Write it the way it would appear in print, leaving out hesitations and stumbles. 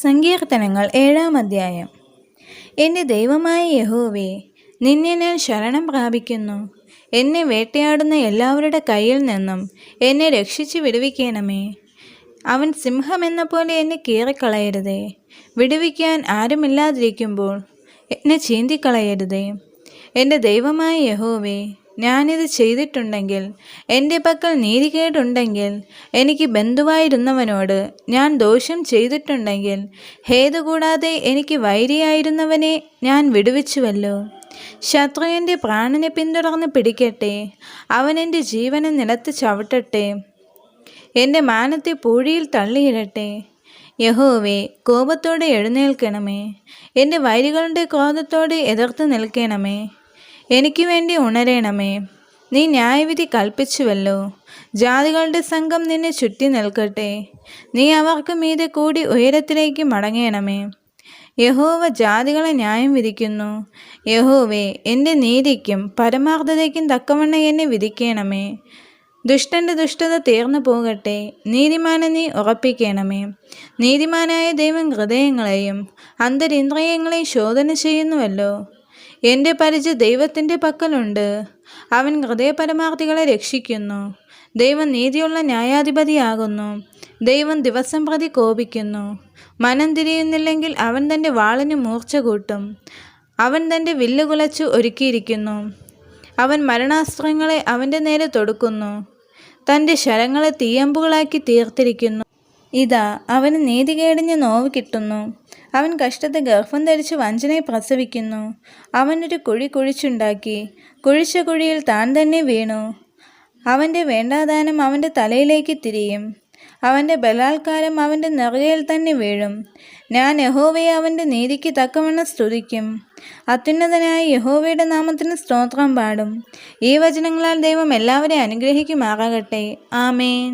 സങ്കീർത്തനങ്ങൾ 7-ാം അധ്യായം. എൻ്റെ ദൈവമായ യഹോവേ, നിന്നെ ഞാൻ ശരണം പ്രാപിക്കുന്നു. എന്നെ വേട്ടയാടുന്ന എല്ലാവരുടെ കയ്യിൽ നിന്നും എന്നെ രക്ഷിച്ച് വിടുവിക്കണമേ. അവൻ സിംഹമെന്ന പോലെ എന്നെ കീറിക്കളയരുതേ. വിടുവിക്കാൻ ആരുമില്ലാതിരിക്കുമ്പോൾ എന്നെ ചീന്തിക്കളയരുതേ. എൻ്റെ ദൈവമായ യഹോവേ, ഞാനിത് ചെയ്തിട്ടുണ്ടെങ്കിൽ, എൻ്റെ പക്കൽ നീതികേടുണ്ടെങ്കിൽ, എനിക്ക് ബന്ധുവായിരുന്നവനോട് ഞാൻ ദോഷം ചെയ്തിട്ടുണ്ടെങ്കിൽ, ഹേതുകൂടാതെ എനിക്ക് വൈരിയായിരുന്നവനെ ഞാൻ വിടുവിച്ചുവല്ലോ. ശത്രു എൻ്റെ പ്രാണനെ പിന്തുടർന്ന് പിടിക്കട്ടെ. അവൻ എൻ്റെ ജീവനെ നിലത്ത് ചവിട്ടട്ടെ. എൻ്റെ മാനത്തെ പൂഴിയിൽ തള്ളിയിടട്ടെ. യഹോവേ, കോപത്തോടെ എഴുന്നേൽക്കണമേ. എൻ്റെ വൈരികളുടെ ക്രോധത്തോടെ എതിർത്ത് നിൽക്കണമേ. എനിക്ക് വേണ്ടി ഉണരണമേ. നീ ന്യായവിധി കൽപ്പിച്ചുവല്ലോ. ജാതികളുടെ സംഘം നിന്നെ ചുറ്റി നിൽക്കട്ടെ. നീ അവർക്ക് മീതെ കൂടി ഉയരത്തിലേക്ക് മടങ്ങണമേ. യഹോവ ജാതികളെ ന്യായം വിധിക്കുന്നു. യഹോവേ, എൻ്റെ നീതിക്കും പരമാർത്ഥതയ്ക്കും തക്കവണ്ണം എന്നെ വിധിക്കണമേ. ദുഷ്ടൻ്റെ ദുഷ്ടത തീർന്നു പോകട്ടെ. നീതിമാനെ നീ ഉറപ്പിക്കണമേ. നീതിമാനായ ദൈവം ഹൃദയങ്ങളെയും അന്തരിന്ദ്രിയങ്ങളെയും ശോധന ചെയ്യുന്നുവല്ലോ. എൻ്റെ പരിച ദൈവത്തിൻ്റെ പക്കലുണ്ട്. അവൻ ഹൃദയപരമാർത്ഥികളെ രക്ഷിക്കുന്നു. ദൈവം നീതിയുള്ള ന്യായാധിപതിയാകുന്നു. ദൈവം ദിവസം പ്രതി കോപിക്കുന്നു. മനം തിരിയുന്നില്ലെങ്കിൽ അവൻ തൻ്റെ വാളിന് മൂർച്ച കൂട്ടും. അവൻ തൻ്റെ വില്ല് കുലച്ചു ഒരുക്കിയിരിക്കുന്നു. അവൻ മരണാസ്ത്രങ്ങളെ അവൻ്റെ നേരെ തൊടുക്കുന്നു. തൻ്റെ ശരങ്ങളെ തീയമ്പുകളാക്കി തീർത്തിരിക്കുന്നു. ഇതാ, അവന് നീതികേടിന് നോവ് കിട്ടുന്നു. അവൻ കഷ്ടത്തെ ഗർഭം ധരിച്ച് വഞ്ചനയെ പ്രസവിക്കുന്നു. അവനൊരു കുഴി കുഴിച്ചുണ്ടാക്കി കുഴിച്ച കുഴിയിൽ താൻ തന്നെ വീണു. അവൻ്റെ വേണ്ടാദാനം അവൻ്റെ തലയിലേക്ക് തിരിയും. അവൻ്റെ ബലാത്കാരം അവൻ്റെ നെറുകയിൽ തന്നെ വീഴും. ഞാൻ യഹോവയെ അവൻ്റെ നീതിക്ക് തക്കവണ്ണം സ്തുതിക്കും. അത്യുന്നതനായ യഹോവയുടെ നാമത്തിന് സ്തോത്രം പാടും. ഈ വചനങ്ങളാൽ ദൈവം എല്ലാവരെയും അനുഗ്രഹിക്കുമാറാകട്ടെ. ആമേൻ.